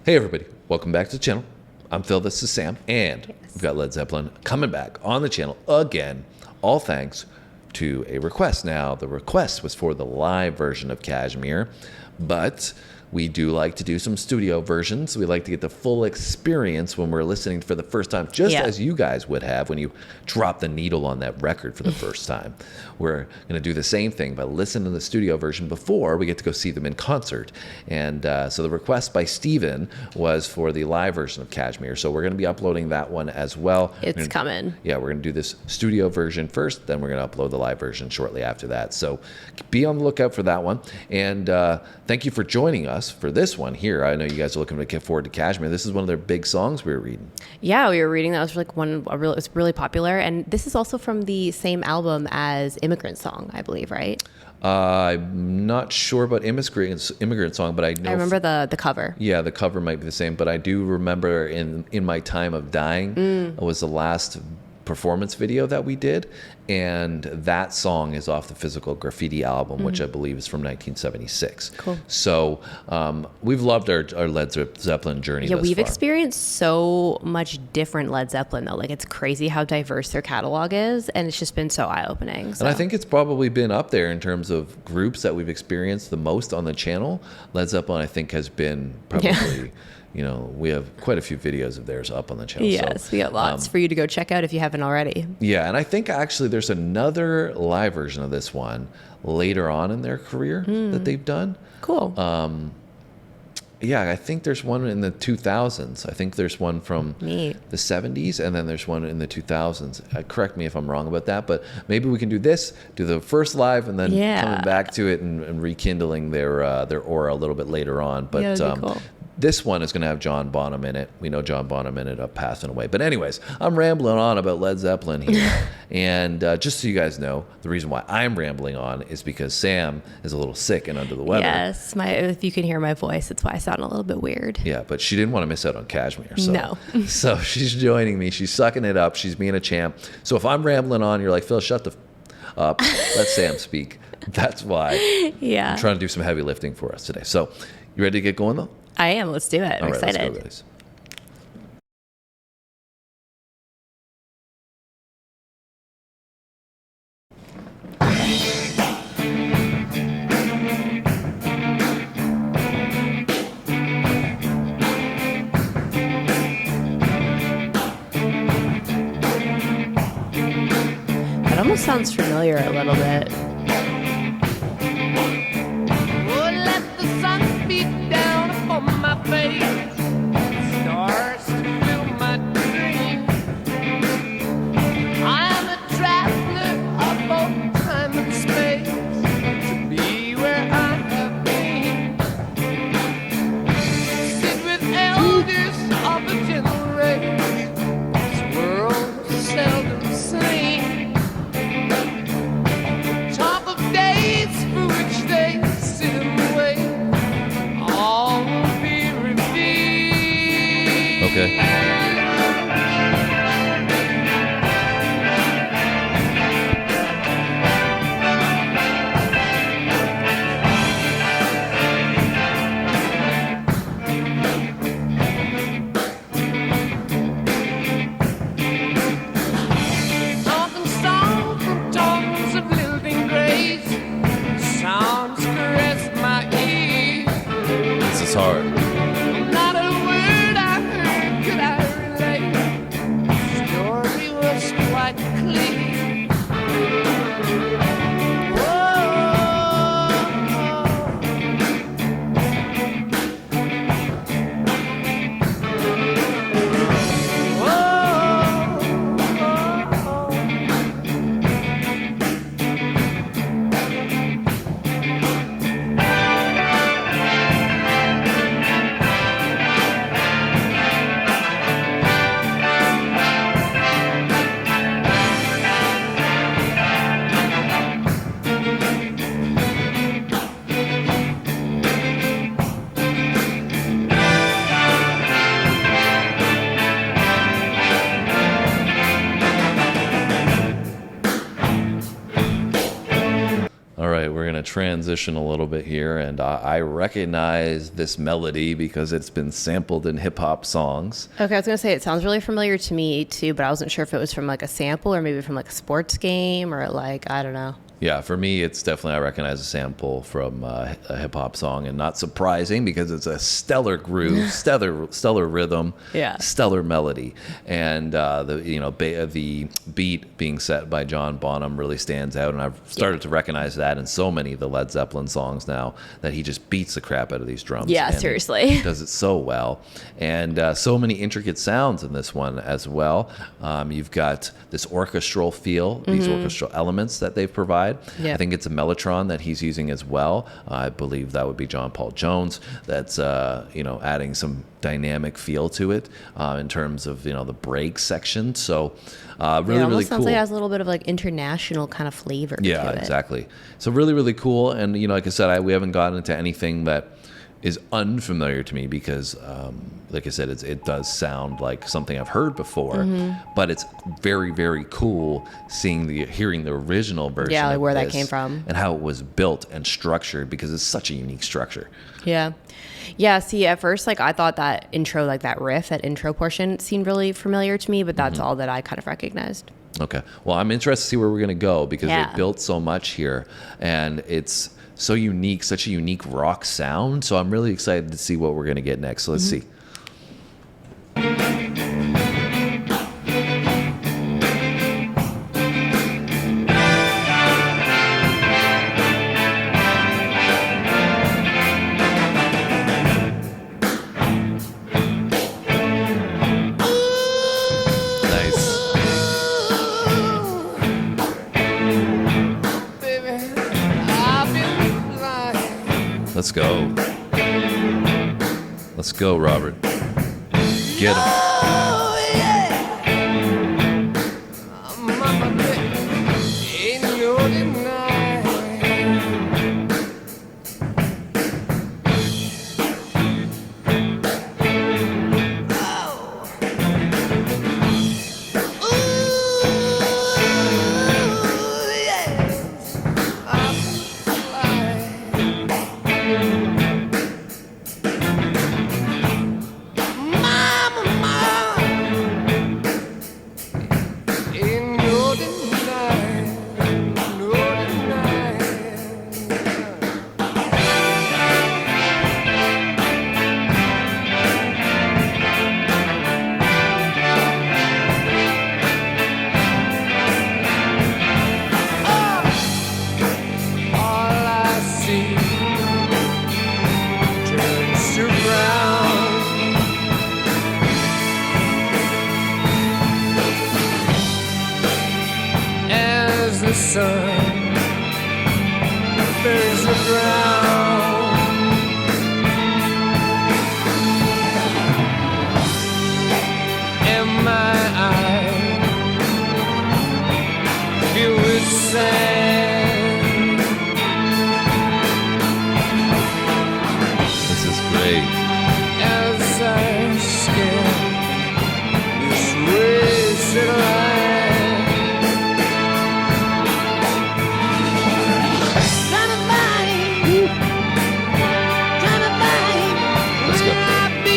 Hey everybody, welcome back to the channel. I'm Phil, this is Sam, and we've got Led Zeppelin coming back on the channel again, all thanks to a request. Now, the request was for the live version of Kashmir, but we do like to do some studio versions. We like to get the full experience when we're listening for the first time, just as you guys would have when you drop the needle on that record for the first time. We're going to do the same thing, but listen to the studio version before we get to go see them in concert. And so the request by Steven was for the live version of Kashmir. So we're going to be uploading that one as well. It's coming. Yeah, we're going to do this studio version first, then we're going to upload the live version shortly after that. So be on the lookout for that one. And thank you for joining us for this one here. I know you guys are looking to get forward to Kashmir. This is one of their big songs we were reading. Yeah, we were reading that. It was like it's really popular. And this is also from the same album as Immigrant Song, I believe, right? I'm not sure about Immigrant Song, but I know. I remember the cover. Yeah, the cover might be the same, but I do remember in My Time of Dying was the last performance video that we did, and that song is off the physical Graffiti album, which I believe is from 1976. Cool. So we've loved our Led Zeppelin journey. Yeah, we've far. experienced so much different Led Zeppelin though. Like, it's crazy how diverse their catalog is, and it's just been so eye-opening. So. And I think it's probably been up there in terms of groups that we've experienced the most on the channel. Led Zeppelin, I think, has been probably. Yeah. You know, we have quite a few videos of theirs up on the channel. Yes, so, we got lots for you to go check out if you haven't already. Yeah, and I think actually there's another live version of this one later on in their career that they've done. Cool. Yeah, I think there's one in the 2000s. I think there's one from the 70s, and then there's one in the 2000s. Correct me if I'm wrong about that, but maybe we can do this, do the first live, and then coming back to it and rekindling their aura a little bit later on. But yeah, that'd be cool. This one is going to have John Bonham in it. We know John Bonham ended up passing away. But anyways, I'm rambling on about Led Zeppelin here. And just so you guys know, the reason why I'm rambling on is because Sam is a little sick and under the weather. Yes, if you can hear my voice, that's why I sound a little bit weird. Yeah, but she didn't want to miss out on Kashmir. So. No. So she's joining me. She's sucking it up. She's being a champ. So if I'm rambling on, you're like, Phil, shut the up. Let Sam speak. That's why I'm trying to do some heavy lifting for us today. So you ready to get going, though? I am. Let's do it. I'm excited. Let's go, guys. That almost sounds familiar a little bit. Stars to fill my dream. I am a traveler of both time and space, to be where I have been. Sit with elders of a generation, this world is seldom seen. Talk of days for which they sit and wait, all will be revealed. Okay. Talking songs from tongues of living grace, sounds caress my ears. This is hard. Not a word I heard could I transition a little bit here, and I recognize this melody because it's been sampled in hip hop songs. Okay, I was gonna say it sounds really familiar to me too, but I wasn't sure if it was from like a sample or maybe from like a sports game or like I don't know. Yeah, for me, it's definitely, I recognize a sample from a hip hop song, and not surprising because it's a stellar groove, stellar rhythm, Yeah. stellar melody, and the beat being set by John Bonham really stands out, and I've started to recognize that in so many of the Led Zeppelin songs now, that he just beats the crap out of these drums. Yeah, and seriously. does it so well, and so many intricate sounds in this one as well. You've got this orchestral feel, these orchestral elements that they've provided. Yeah. I think it's a mellotron that he's using as well. I believe that would be John Paul Jones. That's adding some dynamic feel to it in terms of the break section. So really almost really sounds cool. like it has a little bit of like international kind of flavor. Yeah, to it. exactly. So really really cool. And like I said, we haven't gotten into anything that is unfamiliar to me because, like I said, it does sound like something I've heard before, but it's very, very cool hearing the original version. Yeah, like of where that this came from. and how it was built and structured, because it's such a unique structure. Yeah. Yeah. See, at first, like I thought that intro, like that riff, that intro portion seemed really familiar to me, but that's all that I kind of recognized. Okay. Well, I'm interested to see where we're going to go because Yeah. they built so much here, and it's so unique, such a unique rock sound. So I'm really excited to see what we're going to get next. So let's see. Nice. Baby, I've been blind. Let's go. Let's go, Robert. Get him. Oh, yeah. Mama, baby, ain't no denying. Oh. Ooh, yes. I'm flying. Mama, mama, ain't no denying, no denying. All I see turns to brown. As the sun burns the ground, and my eyes filled with sand. This is great. As I scan this wasted land, trying to find Let's go. where I be.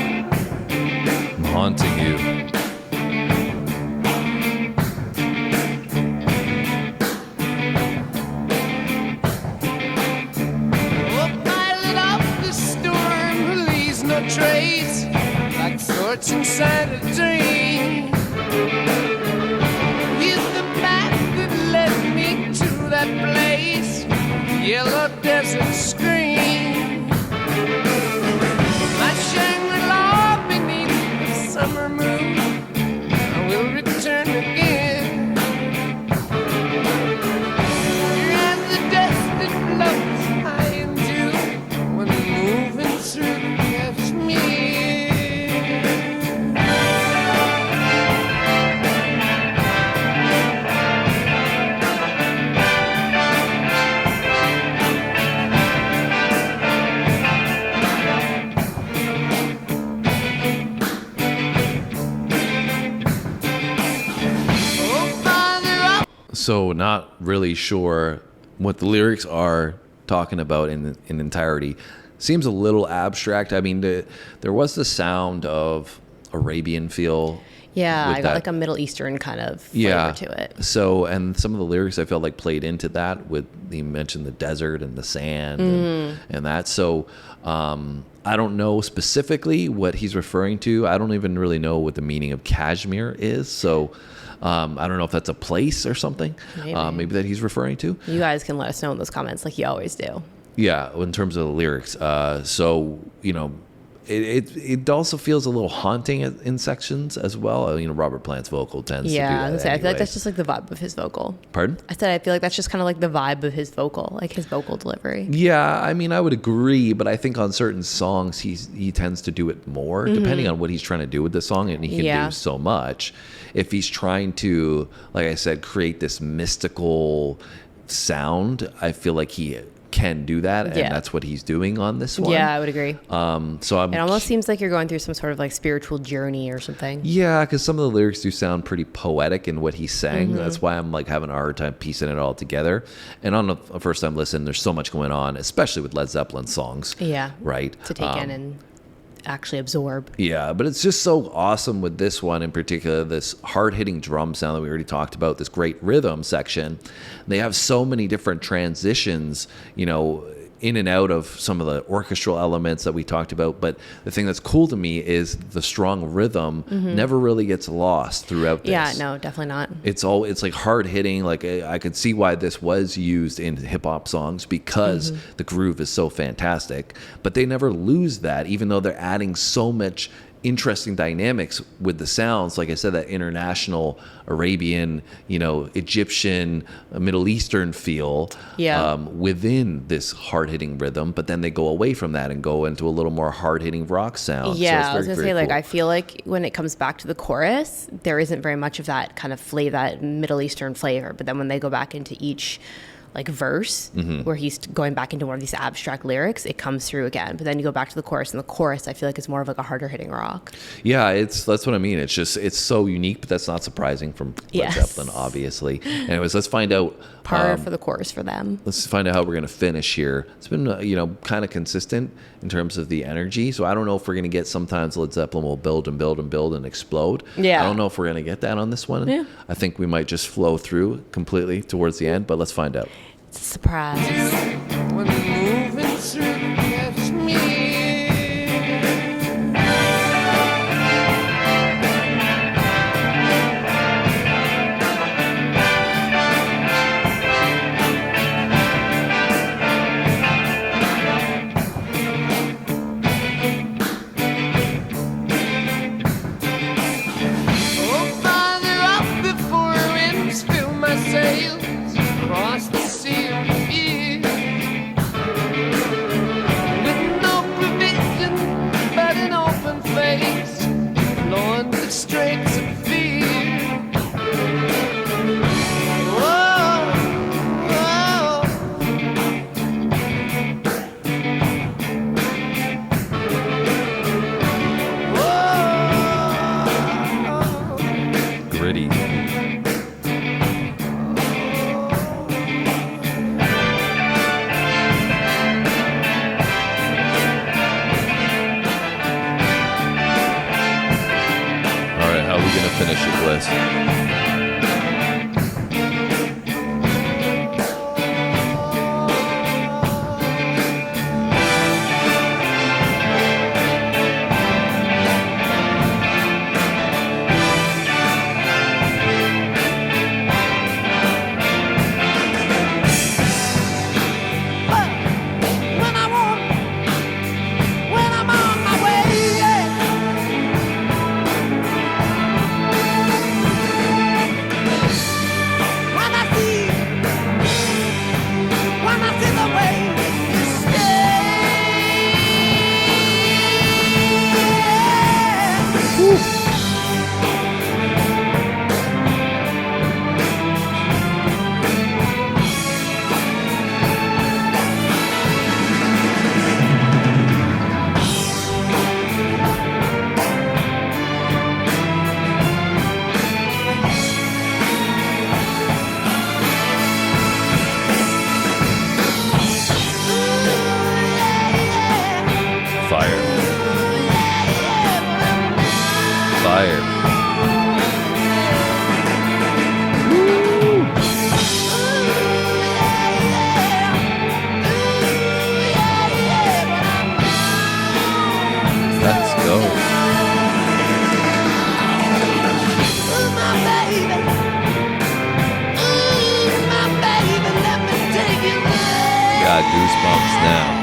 I'm haunting you. Oh, pilot off the storm, leaves no trace, like thoughts inside a dream. With the path that led me to that place, yellow desert screen. My Shangri-La beneath the summer moon, I will return again. And the dust that floats high into when moving through Kashmir. So not really sure what the lyrics are talking about in entirety. Seems a little abstract. I mean, there was the sound of Arabian feel. Yeah, with I got that. like a Middle Eastern kind of flavor to it. So, and some of the lyrics I felt like played into that with, you mentioned the desert and the sand and that. So, I don't know specifically what he's referring to. I don't even really know what the meaning of Kashmir is. So, I don't know if that's a place or something, maybe that he's referring to. You guys can let us know in those comments like you always do. Yeah, in terms of the lyrics. So, it also feels a little haunting in sections as well. Robert Plant's vocal tends to do that. I was gonna say, I feel like anyways. that's just like the vibe of his vocal. Pardon? I said I feel like that's just kind of like the vibe of his vocal, like his vocal delivery. Yeah, I mean, I would agree, but I think on certain songs he tends to do it more, depending on what he's trying to do with the song, and he can do so much. If he's trying to, like I said, create this mystical sound, I feel like he can do that, and that's what he's doing on this one. Yeah, I would agree. So it almost seems like you're going through some sort of like spiritual journey or something. Yeah, because some of the lyrics do sound pretty poetic in what he's saying. That's why I'm like having a hard time piecing it all together. And on a first time listen, there's so much going on, especially with Led Zeppelin songs. Yeah, right. To take in and actually absorb. Yeah, but it's just so awesome with this one in particular, this hard-hitting drum sound that we already talked about, this great rhythm section. They have so many different transitions, in and out of some of the orchestral elements that we talked about. But the thing that's cool to me is the strong rhythm never really gets lost throughout this. Yeah, no, definitely not. It's like hard hitting. Like I could see why this was used in hip hop songs because the groove is so fantastic, but they never lose that, even though they're adding so much interesting dynamics with the sounds. Like I said, that international Arabian, Egyptian, Middle Eastern feel within this hard-hitting rhythm, but then they go away from that and go into a little more hard-hitting rock sound. Yeah, so I was gonna say, like, I feel like when it comes back to the chorus, there isn't very much of that kind of flavor, that Middle Eastern flavor. But then when they go back into each like verse where he's going back into one of these abstract lyrics, it comes through again. But then you go back to the chorus, and the chorus I feel like is more of like a harder hitting rock. Yeah, that's what I mean. It's so unique, but that's not surprising from Led Zeppelin, obviously. Anyways, let's find out par for the chorus for them. Let's find out how we're going to finish here. It's been kind of consistent in terms of the energy, so I don't know if we're going to get, sometimes Led Zeppelin will build and build and build and explode. I don't know if we're going to get that on this one. I think we might just flow through completely towards the end, but let's find out. It's a surprise. When moving through Kashmir. Oh, Father, up before winds fill my sails across the sea of fear, with no provision but an open face, flowing with straits of fear. Whoa, whoa. Whoa. Gritty. All right, how are we going to finish it, Bliss? When I'm on my way, yeah. fire. Let's go. Got goosebumps now.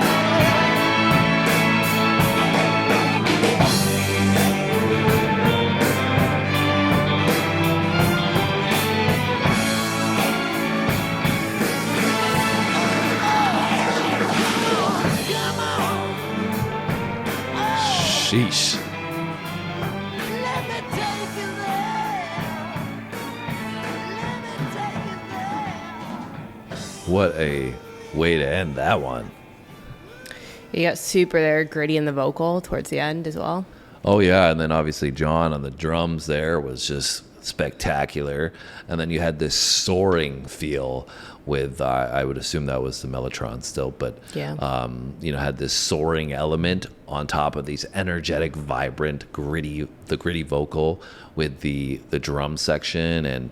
Sheesh. What a way to end that one. You got super there, gritty in the vocal towards the end as well. Oh, yeah. And then obviously John on the drums there was just spectacular. And then you had this soaring feel with, I would assume that was the Mellotron still, but, Yeah. you know, had this soaring element on top of these energetic, vibrant, gritty vocal with the drum section. And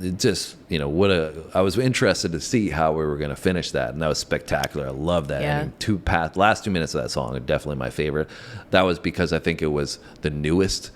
it just, you know, I was interested to see how we were going to finish that. And that was spectacular. I love that. Yeah. I mean, last 2 minutes of that song are definitely my favorite. That was because I think it was the newest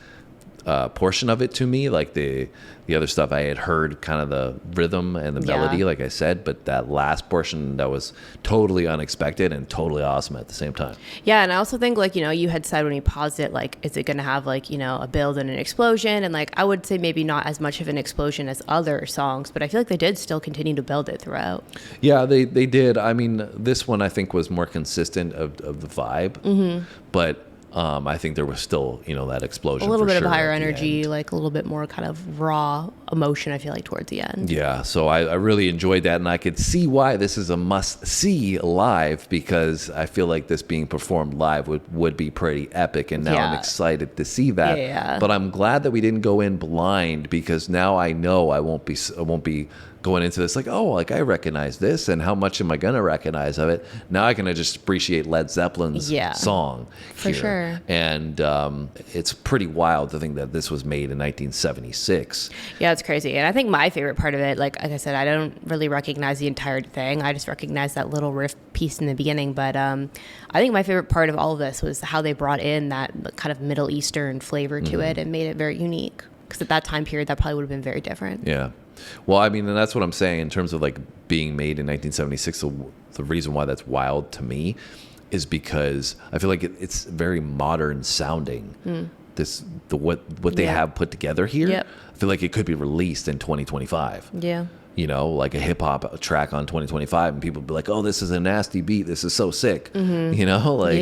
portion of it to me. Like the other stuff I had heard kind of the rhythm and the melody, like I said, but that last portion, that was totally unexpected and totally awesome at the same time. Yeah, and I also think, like, you know, you had said when you paused it, like, is it going to have, like, you know, a build and an explosion? And, like, I would say maybe not as much of an explosion as other songs, but I feel like they did still continue to build it throughout. Yeah, they did. I mean, this one I think was more consistent of the vibe, but I think there was still, you know, that explosion. A little bit sure of higher at the energy, end. like a little bit more kind of raw emotion, I feel like, towards the end. Yeah, so I really enjoyed that, and I could see why this is a must-see live, because I feel like this being performed live would be pretty epic, and now I'm Yeah. excited to see that. Yeah. But I'm glad that we didn't go in blind, because now I know I won't be going into this like, oh, like I recognize this, and how much am I gonna recognize of it? Now I can just appreciate Led Zeppelin's song for here. sure. And it's pretty wild to think that this was made in 1976. Yeah, it's crazy. And I think my favorite part of it, like I said, I don't really recognize the entire thing. I just recognize that little riff piece in the beginning. But I think my favorite part of all of this was how they brought in that kind of Middle Eastern flavor to it and made it very unique. Because at that time period, that probably would have been very different. Yeah. Well, I mean, and that's what I'm saying in terms of like being made in 1976. The reason why that's wild to me is because I feel like it's very modern sounding. What they have put together here. Yep. I feel like it could be released in 2025. Yeah. You know, like a hip hop track on 2025, and people be like, "Oh, this is a nasty beat. This is so sick." You know, like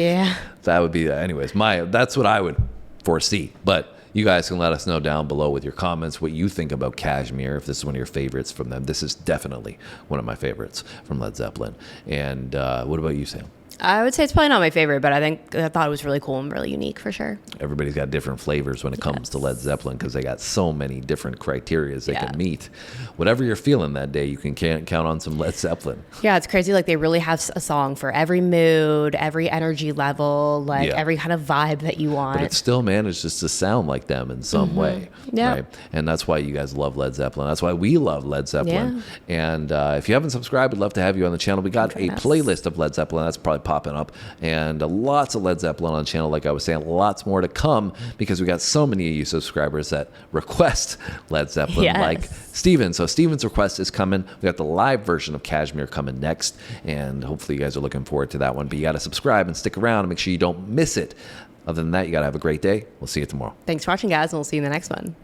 that would be. Anyways, that's what I would foresee, but. You guys can let us know down below with your comments what you think about Kashmir, if this is one of your favorites from them. This is definitely one of my favorites from Led Zeppelin. And what about you, Sam? I would say it's probably not my favorite, but I thought it was really cool and really unique for sure. Everybody's got different flavors when it comes to Led Zeppelin, because they got so many different criterias they can meet. Whatever you're feeling that day, you can count on some Led Zeppelin. Yeah, it's crazy. Like, they really have a song for every mood, every energy level, like every kind of vibe that you want. But it still manages to sound like them in some way. Yeah. Right? And that's why you guys love Led Zeppelin. That's why we love Led Zeppelin. And if you haven't subscribed, we'd love to have you on the channel. We got a playlist of Led Zeppelin that's probably popping up. And lots of Led Zeppelin on the channel, like I was saying, lots more to come, because we got so many of you subscribers that request Led Zeppelin, like Steven. So Steven's request is coming. We got the live version of Kashmir coming next, and hopefully you guys are looking forward to that one. But you got to subscribe and stick around and make sure you don't miss it. Other than that, you got to have a great day. We'll see you tomorrow. Thanks for watching, guys, and we'll see you in the next one.